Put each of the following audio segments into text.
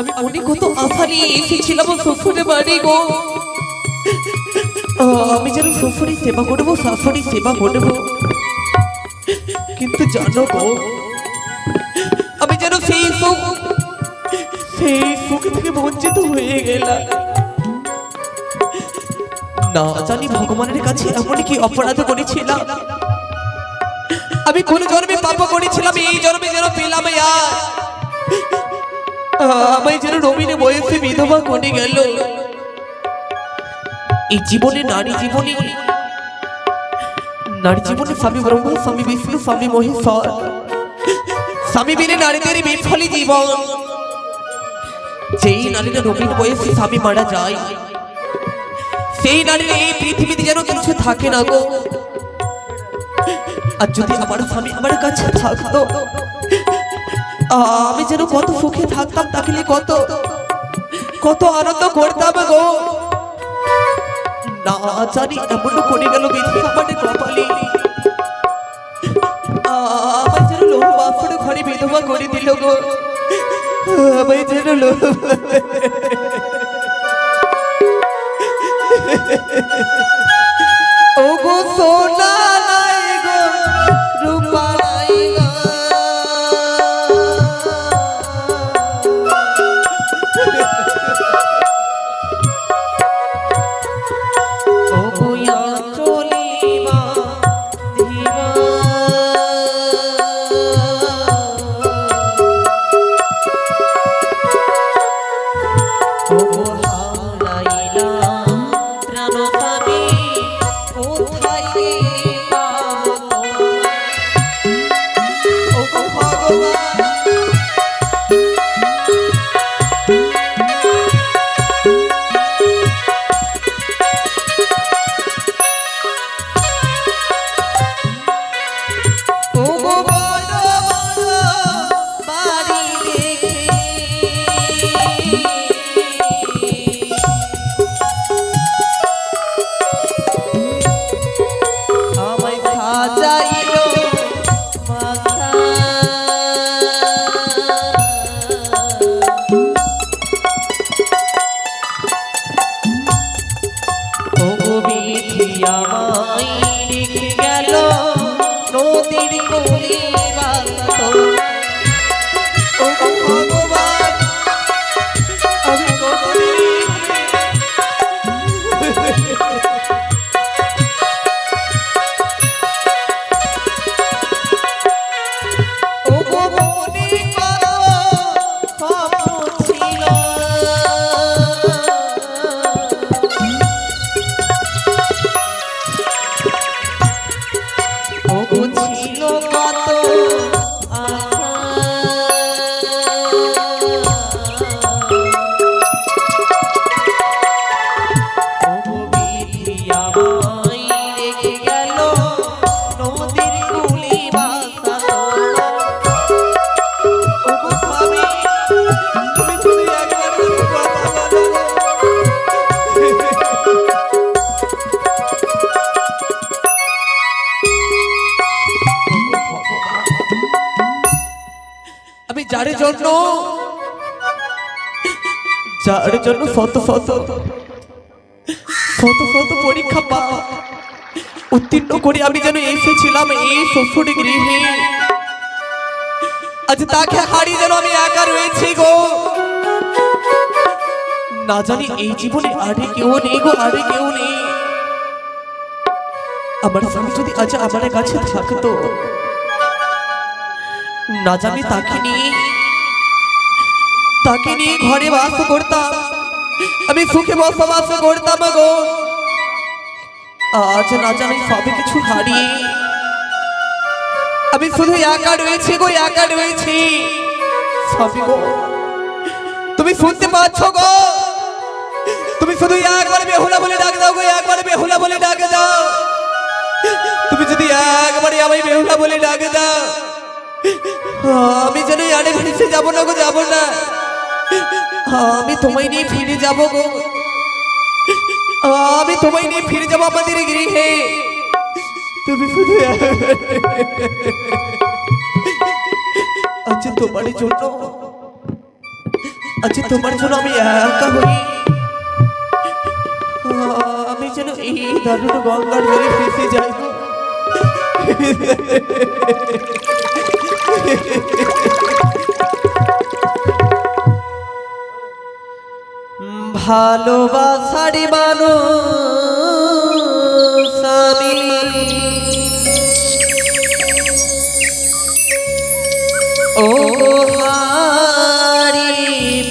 আমি অনেক কত আশা নিয়ে এসেছিলাম শ্বশুরের বাড়ি গো। আমি যেন শ্বশুরের সেবা করবো, শাশুড়ির সেবা করবো, কিন্তু জানো গো আমি যেন সেই সুখ থেকে বঞ্চিত হয়ে গেলাম। না জানি ভগবানের কাছে এমন কি অপরাধ করেছিলাম, আমি কোন জন্মে পাপ করেছিলাম, এই জন্মে যেন পেলাম আমায় যেন নবীনে বয়সে বিধবা করে গেল। এই জীবনে নারী জীবনে স্বামী ব্রহ্মা, স্বামী বিষ্ণু, স্বামী মহেশ্বর, স্বামী বিনে নারীদের বিফলে জীবন। যেই নারীরা নবীন বয়সে স্বামী মারা যায়, সেই নারীর এই পৃথিবীতে যেন কিছু থাকে না গো। আর যদি আমার স্বামী আমার কাছে থাকতো, আমি যেন কত সুখে থাকতাম, তাকে কত কত আনন্দ করতাম গো। না জানি এমন করে গেল বিধি আমাদের কপালে, আমার যেন লোহ বাসর ঘরে বিধবা করে দিল গো। আমায় যেন লোহ ও গো সোনা নাই গো রূপা নাই গো, ও গোয়া চলিবা দিবা, ও গো হারাইলা প্রাণ পাবি কোথায় আমি যার জন্য শত শত পরীক্ষা উত্তীর্ণ করে আমি যেন এসেছিলাম এই শ্বশুর গৃহে, আজ তাকে হারিয়ে যেন আমি একা রয়েছি গো। না জানি এই জীবনে আরে কেউ নেই গো, আরে কেউ নেই। আমার স্বামী যদি আজ আমার কাছে থাকতো, না জানি তাকে নিয়ে ঘরে বাস করতাম, আমি সুখে বসবাস করতাম গো। আজ না জানি সবে কিছু হারিয়ে আমি শুধু একা রয়েছি গো, একা রয়েছি। স্বামী গো, তুমি শুনতে পাচ্ছ গো? তুমি শুধু একবার বেহুলা বলে ডাক দাও গো, একবার বেহুলা বলে ডাক দাও। তুমি যদি একবারে আমায় বেহুলা বলে ডাক দাও, আমি যেন আরে ভেসে যাব না গো, যাব না। আমি তোমায় নিয়ে ফিরে যাব গো, আমি তোমায় নিয়ে ফিরে যাব আমাদের গৃহে। তুমি শুধু আচ্ছা তোমার জন্য আমি একা হই। আমি যেন এই দারুণ গঙ্গার জলে ফেসে যাই। ভালোবাসার মানুষ আমি, ও হারিয়ে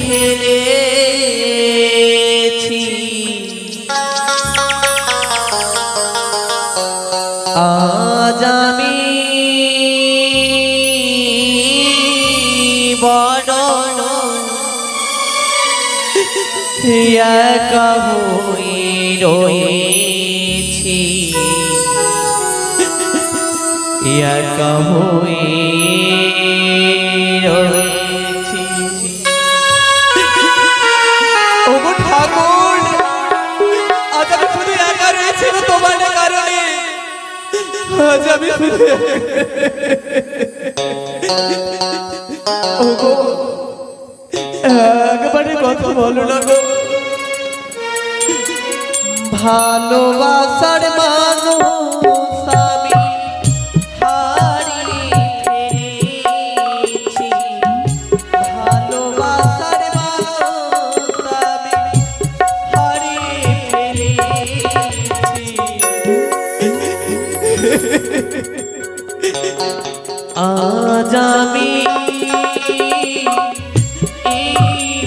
ফেলেছি। আজ আমি বড় একা হয়ে রয়েছি, একা হয়ে রয়েছি। ওগো ঠাকুর, আজ আমি শুধু একা রয়েছি গো তোমার কারণে। আজ আমি শুধু ওগো একবারে কথা বলো না গো। ভালোবাসার মানুষ আমি হারিয়ে ফেলেছি, ভালোবাসার মানুষ আমি হারিয়ে ফেলেছি। আজ আমি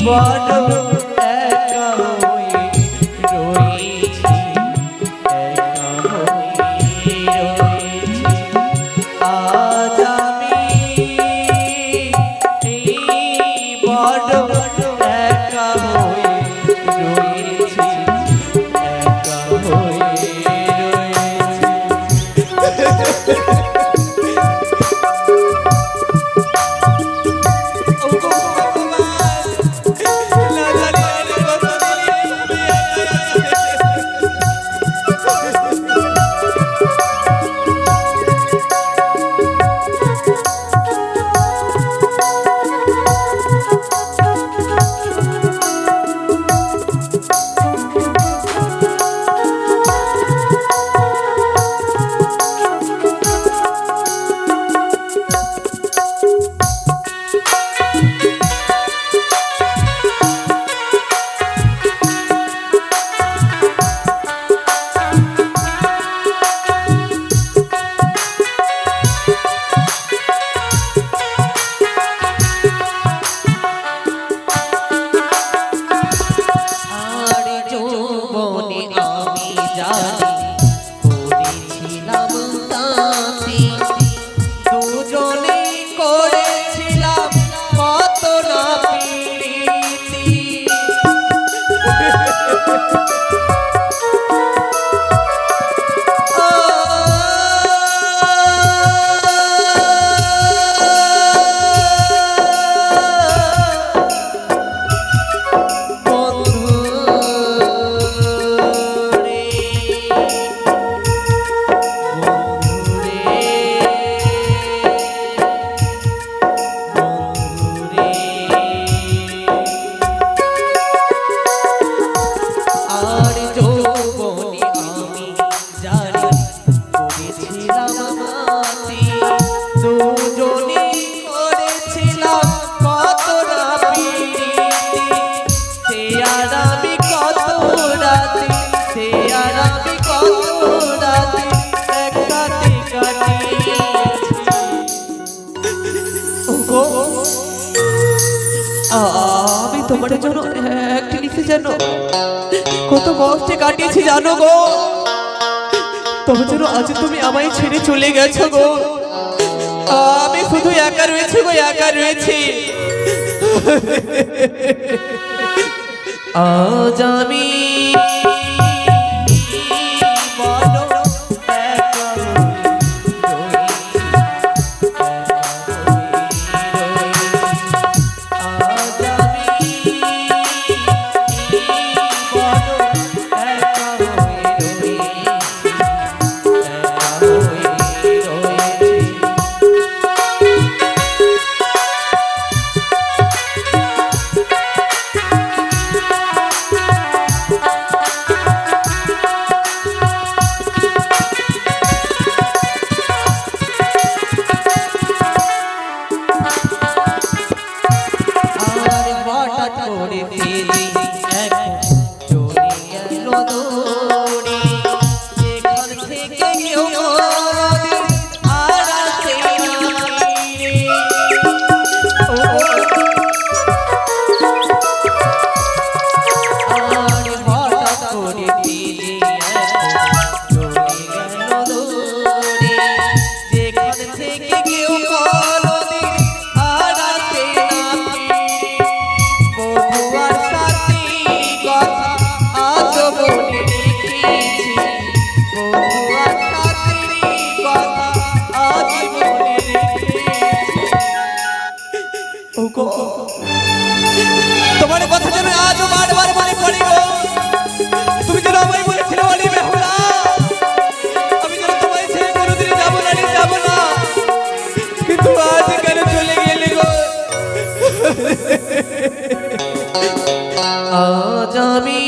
বড় একা হয়ে রয়েছি, একা হয়ে রয়েছি। আজ আমি বড় একা হয়ে রয়েছি, একা হয়ে রয়েছি। La la ওগো আমি তোমার জন্য একটা লিখে জানো কত কষ্টে কাটিয়েছি জানো গো, তবে যেন আজ তুমি আমায় ছেড়ে চলে গেছো গো। আমি শুধু একা রয়েছি গো, একা রয়েছি। আজ আমি তোমার কথা যেন আজও বারবার মনে পড়ে গো। তুমি যেন আমায় বলেছিলে অলি বেহুলা, আমি যেন তোমায় ছেড়ে কোনোদিন যাবো না, যাবো না, কিন্তু আজ কেন চলে গেলে গো। আজ আমি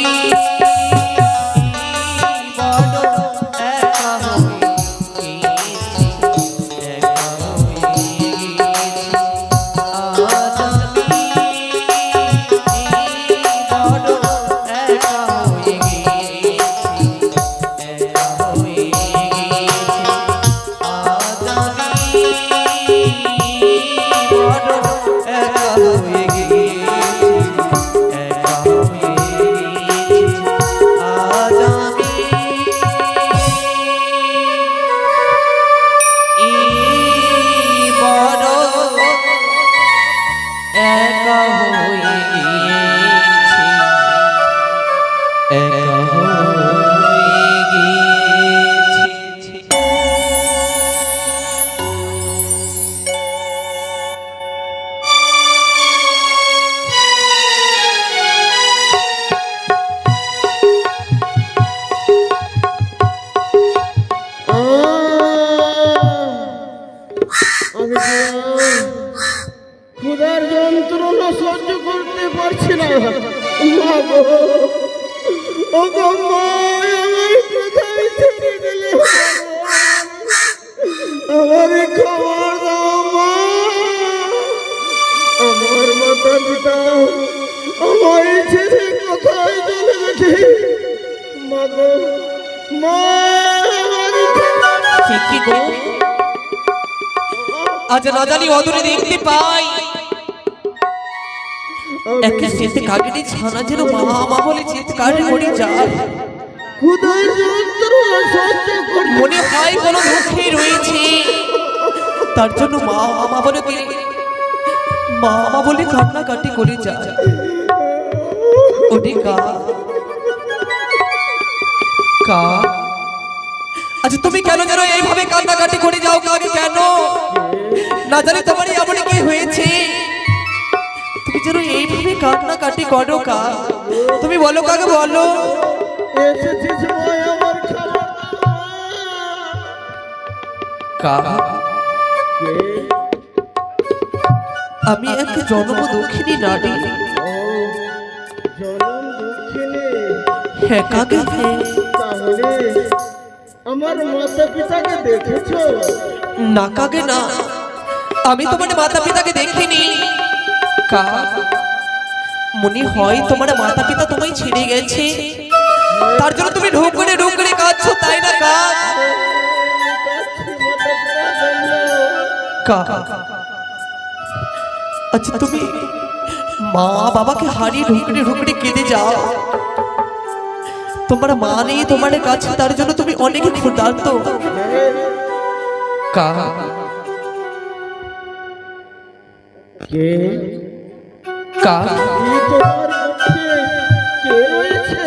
ক্ষুধার যন্ত্রণা সহ্য করতে পারছি না। মা গো, ও গো মা, আমার কোথায় ছেড়ে দিলে? আমার খবর দাও মা। আমার মাতা পিতা আমায় ছেড়ে কোথায় চলে গেছে? মা গো মা, কি গো আজ না জানি অদূরে দেখতে পাই একটা সেতে কাকেটি ছানা যেন মা মা বলে চিৎকার করে যায়। ক্ষুধার যন্ত্রণা সহ্য করতে মনে হয় কোনো দুঃখে রয়েছে, তার জন্য মা মা বলে মা মা বলে কান্নাকাটি করে যায়। ওরে কা কা আচ্ছা তুমি কেন যেন এইভাবে কান্নাকাটি করে যাও? কাকে কেন না জানি তোমার এমন কি হয়েছে, তুমি যেন এইভাবে কান্নাকাটি করো? কা তুমি বলো, কাকে বলো। এসেছিস ভাই আমার খাবার কা কে? আমি এক জন্ম দক্ষিণী নারী। জনম দক্ষিণে? হ্যাঁ কাকে। তাহলে আমার মাতা পিতাকে দেখেছো? না কাকে না, আমি তোমার মাতা পিতাকে দেখিনি। কা মনে হয় তোমার মাতা পিতা তোমায় ছেড়ে গেছে, তার জন্য তুমি ঢুক করে কাঁদছো, তাই না? কা আচ্ছা তুমি মা বাবাকে হারিয়ে ঢুকড়ে ঢুকড়ে কেঁদে যাও, তোমার মা নেই তোমার কাছে, তার জন্য তুমি অনেক ক্ষুধার্ত। কা কে কা কি তোমার পক্ষে কে রয়েছে?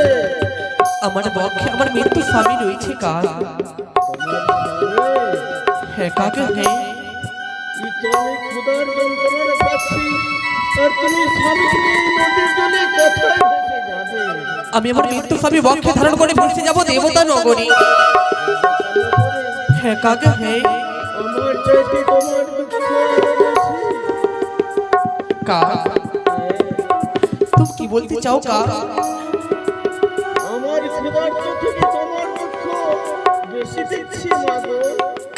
আমার পক্ষে আমার মৃত্যু স্বামী রয়েছে। কা হ্যাঁ কাকে হ্যাঁ আমি ক্ষুধার যন্ত্রণার পাচ্ছি, আর তুমি স্বামীকে নিয়ে নদীর জলে কোথায় ভেসে যাবে? আমি আমার মৃত্যু স্বামী বক্ষে ধারণ করে ভেসে যাব দেবতা নগরী। হ্যাঁ কাকে হ্যাঁ আমার চাইতে তোমার দুঃখ আরো বেশি। কা তুমি কি বলতে চাও? কা আমার ক্ষুধার্ত থেকে তোমার দুঃখ বেশি দেখছি মাগো।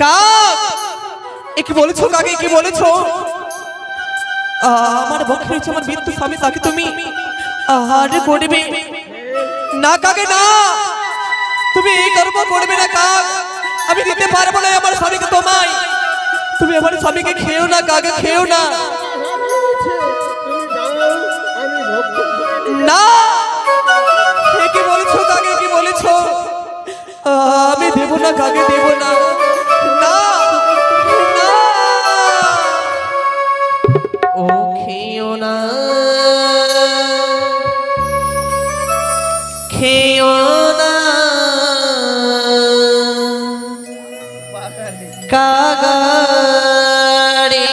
কা এ কি বলেছো? কাকে কি বলেছো? আমার বক্ষে রয়েছে আমার মৃত্যু স্বামী, তাকে তুমি আহারে করবে না। কাকে না, তুমি এই গর্ব করবে না। কাক আমি দিতে পারবো না আমার স্বামীকে তোমায়, তুমি আমার স্বামীকে খেও না। কাকে খেও না। তুমি দাও, আমি ভক্ষণ করে নিই। না এ কি বলেছো? কাকে কি বলেছো? আমি দেব না। কাকে দেব না। না না ও খেও না, খেও না কাগারে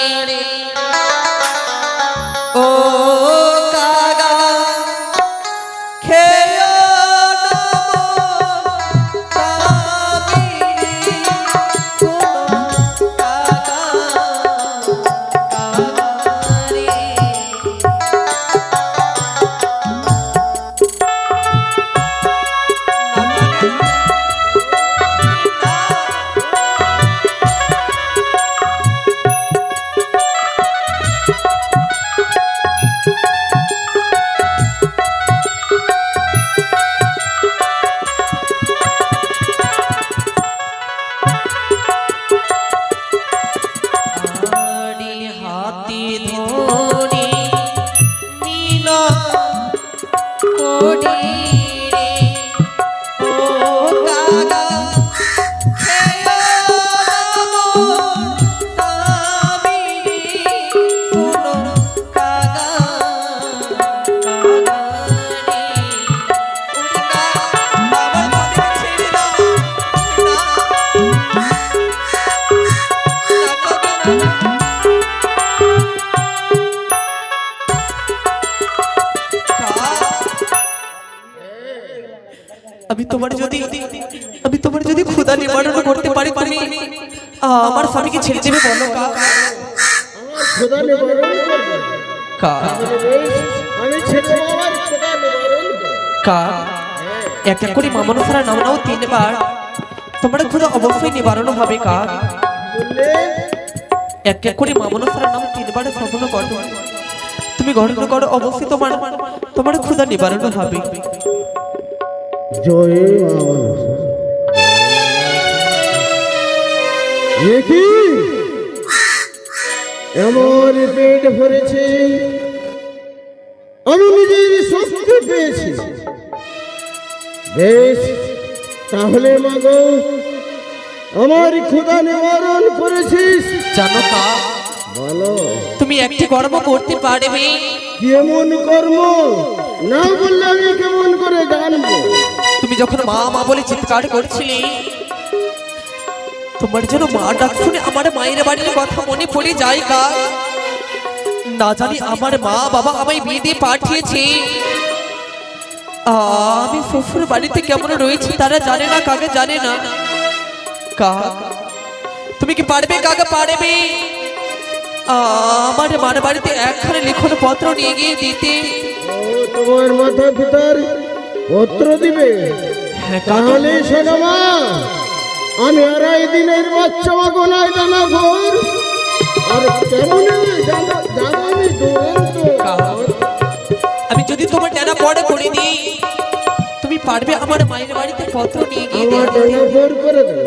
ও কাগা খেও না কামিনী কোনো কাগা কাগারে হাতি ধরে নীল করি রে ও কাগা খেও না কামিনী কোনো কাগা কাগারে ওরে কা আমার মাকে ছেড়ে দাও না না কাগা না। আমি তোমার যদি ক্ষুধা নিবারণ করতে পারি, তুমি আমার স্বামীকে ছেড়ে দেবে বলো। কা আমার ক্ষুধা নিবারণ করবে? কা আমি ছেড়ে আমার ক্ষুধা নিবারণ করব। কা এক এক করে মামনসারা নাম নাও 3 বার, তোমার ক্ষুধা অবশ্যই নিবারণ হবে। কা বললে এক এক করে মামনসারা নাম 3 বার শ্রবণ করো, তুমি গ্রহণ করো, অবশ্যই তোমার ক্ষুধা নিবারণ হবে। জয় মা। দেখি এমন পেট ভরেছে, আমি নিজের স্বস্তি পেয়েছি। বেশ, তাহলে মাগো আমার ক্ষুধা নিবারণ করেছিস। জানো কা বলো তুমি একটি কর্ম করতে পারবে। কেমন কর্ম? না বললে আমি কেমন করে জানবো? তুমি যখন মা মা বলে চিৎকার করছিলে, তোমার যেন মা ডাক শুনে আমার মায়ের বাড়ির কথা মনে পড়ে যায়। কা না জানি আমার মা বাবা আমায় বিয়ে দিয়ে পাঠিয়েছে, আমি শ্বশুর বাড়িতে কেমন রয়েছে তারা জানে না। কাকে জানে না। কা তুমি কি পারবে? কাকে পারবে আমার মার বাড়িতে একখানে লিখন পত্র নিয়ে গিয়ে দিতে? ও তোমার মাথা পিতার পত্র দিবে? হ্যাঁ, তাহলে শোনো মা, আমি 2.5 দিনের বাচ্চা মাগো নাই জানা ঘর, আর কেমন জানো আমি দুরন্ত। আমি যদি তোমার ডানা পড়ে করে দিই, তুমি পারবে আমার মায়ের বাড়িতে পত্র নিয়ে গিয়ে আমার দিতে? ডানা ভোর করে দেবে।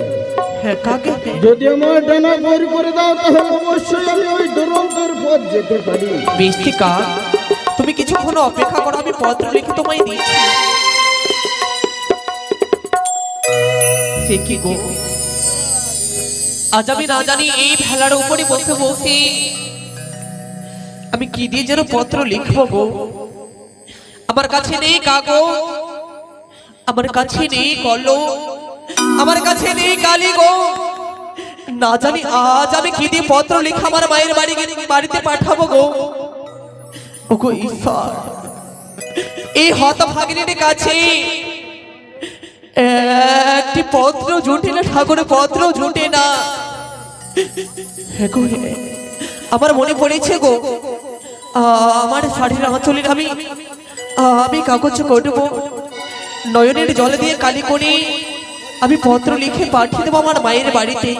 হ্যাঁ কাকে? যদি আমার ডানা ভোর করে দাও তাহলে অবশ্যই আমি ওই দুরন্তর পথ যেতে পারি। বেশ ঠিক আছে, তুমি কিছুক্ষণ অপেক্ষা করো, আমি পত্র লিখে তোমায় দিচ্ছি। সে কি গো, আজ আমি না জানি এই ভেলার উপরে বসে বসে আমি কি দিয়ে যেন পত্র লিখবো গো। আমার কাছে নেই কাগজ, আমার কাছে নেই কলম, আমার কাছে নেই কালি গো। না জানি আজ আমি কি দিয়ে পত্র লিখে আমার মায়ের বাড়িতে পাঠাবো গো। ওগো ঈশ্বর, এই হতভাগিনীর কাছে একটি পত্র জুটে না ঠাকুরের, পত্র জুটে না। আমার মনে পড়েছে গো, আমার শাড়ির আঁচলের আমি কাগজ করবো, নয়নের জলে দিয়ে কালি করে আমি পত্র লিখে পাঠিয়ে দেবো আমার মায়ের বাড়িতে।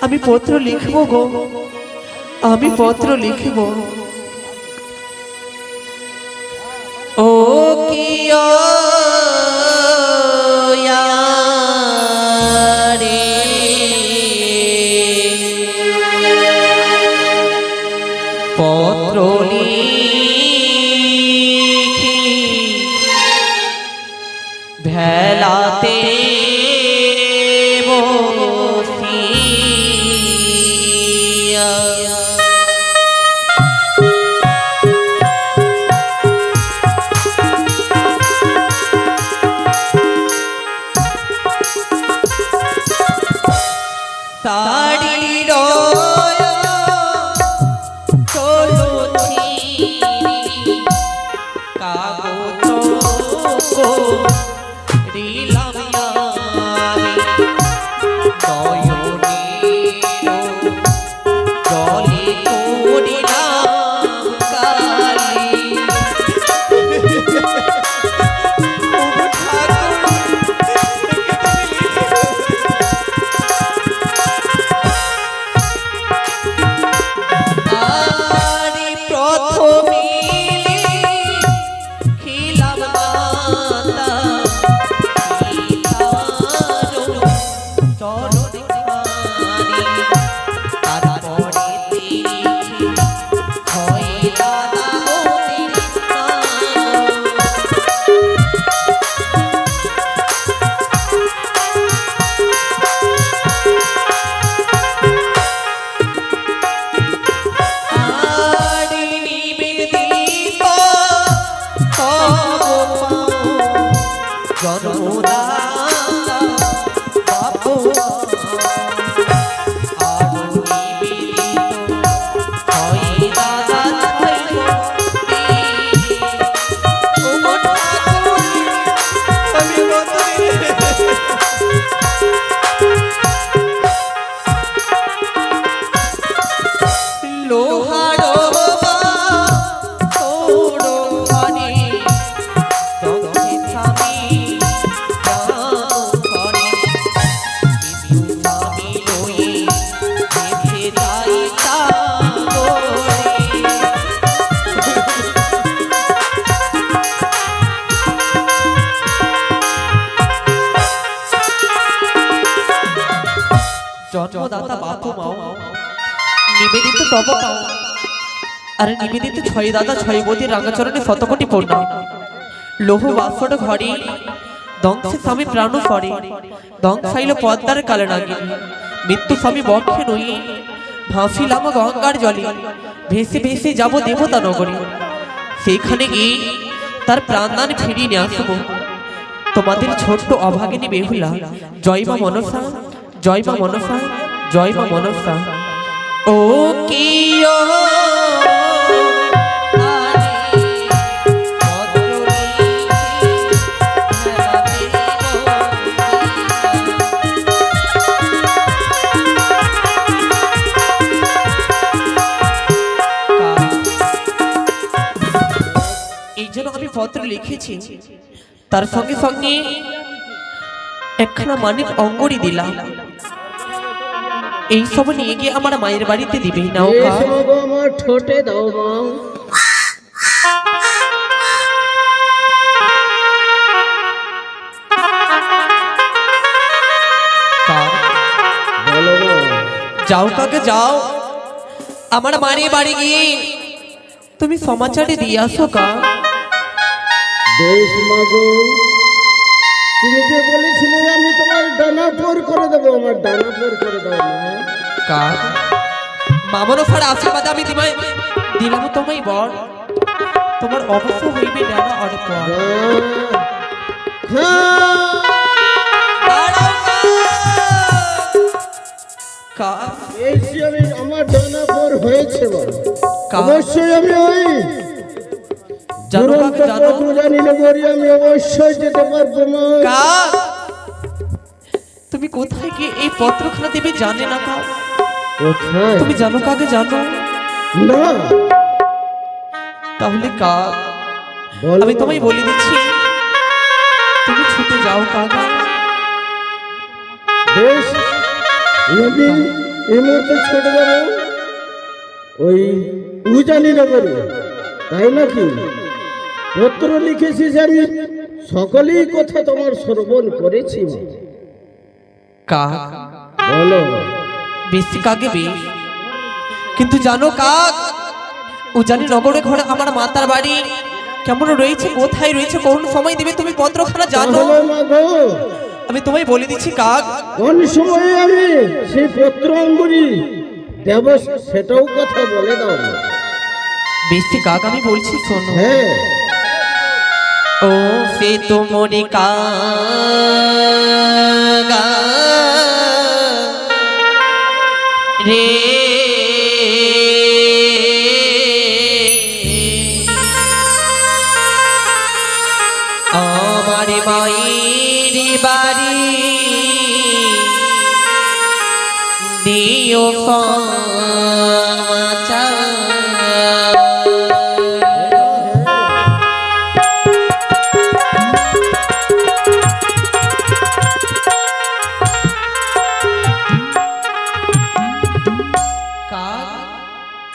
আমি পত্র লিখবো গো, আমি পত্র লিখবো। ও কিয়া রে পত্র লিখি ভেলাতে বসিয়া। শাড়ির চলছি কাগজ রিলাম আমি নয়নের জলে করিলাম কালি। জন্মদাতা বাপু মাও নিবেদিত তব পাও, আর নিবেদিত ছয় দাদা ছয় বদির রাঙাচরণে শতকোটি প্রণাম। লোহ বাসর ঘরে দংশে স্বামী প্রাণ সরে, দংশাইল পদ্মার কালে নাগি মৃত্যু স্বামী বক্ষে নই, ভাসিলাম গঙ্গার জলে, ভেসে ভেসে যাব দেবতা নগরী। সেইখানে গিয়ে তার প্রাণদান ফিরিয়ে নিয়ে আসবো। তোমাদের ছোট্ট অভাগিনী বেহুলা, জয় মা মনসা, জয় মা মনসা, জয় মা মনসা। ও কিয়া পত্র লিখেছি, তার সঙ্গে সঙ্গে একখানা মানিক অঙ্গরি দিলাম। এই সব নিয়ে গিয়ে আমার মায়ের বাড়িতে দিবে। নাও আমার ঠোঁটে দাও মা। যাও কাকে যাও, আমার মারে বাড়ি গিয়ে তুমি সমাচারে দিয়ে আসো কা। বেশ মাগো, তুমি যে বলেছিলে আমি তোমার ডানা পর করে দেবো, আমার ডানা পর করে দাও না। কা মামনো ফার আশীর্বাদ আমি দিমাই দিলাম তোমায় বর, তোমার অবশ্য হইবে ডানা অর্পণ। কা বেশি আমি আমার ডানা পর হয়েছে বল, অবশ্যই আমি ওই জানো কাকে জানো জানি না করি, আমি অবশ্যই যেতে পারবো না। কা তুমি কোথায় গিয়ে এই পত্রখানা দেবে জানে না কা? কোথায় তুমি জানো কাকে জানো না? তাহলে কা বলো আমি না। তোমায় বলে দিচ্ছি, তুমি ছুটে যাও কাকা। বেশ, আমি এই মুহূর্তে ছুটে যাবো ওই উজানি নগরে, তাই নাকি? পত্র লিখেছিস আমি, সকলেই কথা তোমার শ্রবণ করেছি। কা বলো। বেশি কাকে বেশ, কিন্তু জানো কাক উজানি নগরে ঘরে আমার মাতার বাড়ি কেমন রয়েছে, কোথায় রয়েছে, কোন সময় দেবে তুমি পত্রখানা জানো? তাহলে মা গো, আমি তোমায় বলে দিচ্ছি কাক। কোন সময়ে আমি সেই পত্র অঙ্গুরি দেব সেটাও কথা বলে দাও। বেশি কাক আমি বলছি শোনো। হ্যাঁ, ও সে তো মনে কাগা রে আমার মায়ের বাড়ি দিও সমাচার।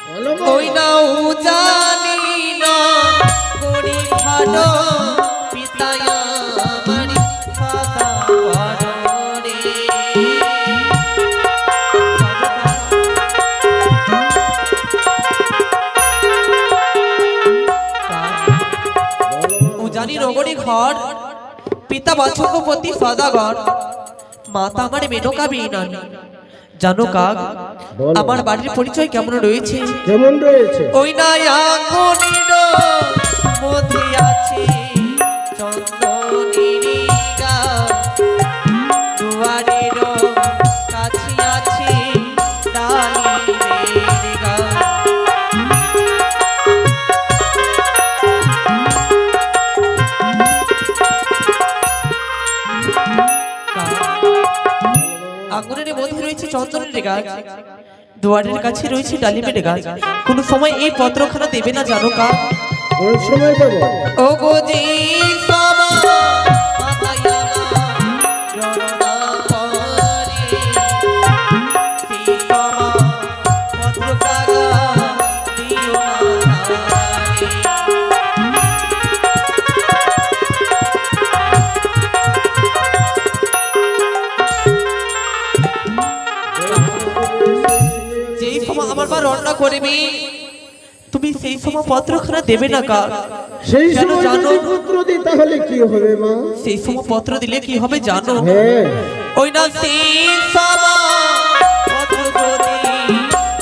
বলো মা। ওই নাও জানি না গরি ভালো পিতায়া বাড়ি ফাদা রে। উজানি নগরী ঘর, পিতা বাচকপতি সদাগর, মাতা আমার মেনকা বিনান। জানো কাক বলো। আমার বাড়ির পরিচয় কেমন রয়েছে? কেমন রয়েছে? ওই না আগুনের মধ্যে আছে চন্দনের গাছ, দুয়ারের কাছে আছে ডালিমের গাছ। আগুনের মধ্যে রয়েছে চন্দনের গাছ, দুয়ারের কাছে রয়েছে ডালিমের গাছ। কোন সময় এই পত্রখানা দেবে না জানো কা? কোন সময় দেবো? ও গো জি সামা মাতায়া রণা করে সেই সামা পত্র কাগা দিও না রে। যেই সময় আমার মা রান্না করবি তুমি সেই সময় পত্রখানা দেবে না কা? সেই কেন সময় জানো? যদি পুত্র দিই তাহলে কি হবে মা? সেই সময় পত্র দিলে কি হবে জানো? হ্যাঁ, ওই না সেই সময় পত্র যদি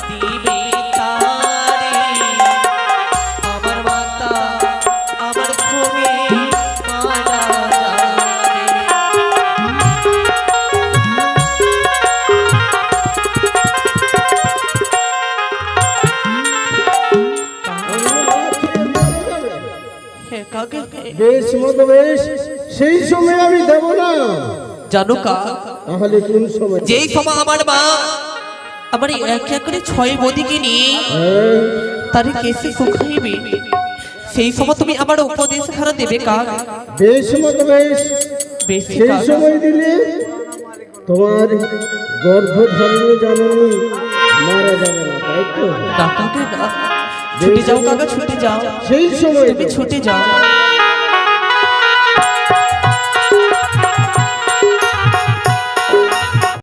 দিবে তারে, আমার মাতা আমার ভূমি মারা যাবে। হে কাকে বেশ মতো বেশ, সেই সময় আমি দেব না। জানো কা? তাহলে কোন সময়? যেই সময় আমার মা আমার এক এক করে 6 বদিকে নিয়ে হ্যাঁ, তারে কেসে শুকাইবে, সেই সময় তুমি আমার উপদেশ খানা দেবে কা? বেশ মতো বেশ, বেশি সেই কা? সময় দিলে তোমার গর্ভধারণে জননী মারা যাবে না, তাই তো? না কাকে না, ছুটে যাও কাকা, ছুটে যাও, সেই সময় তুমি ছুটে যাও।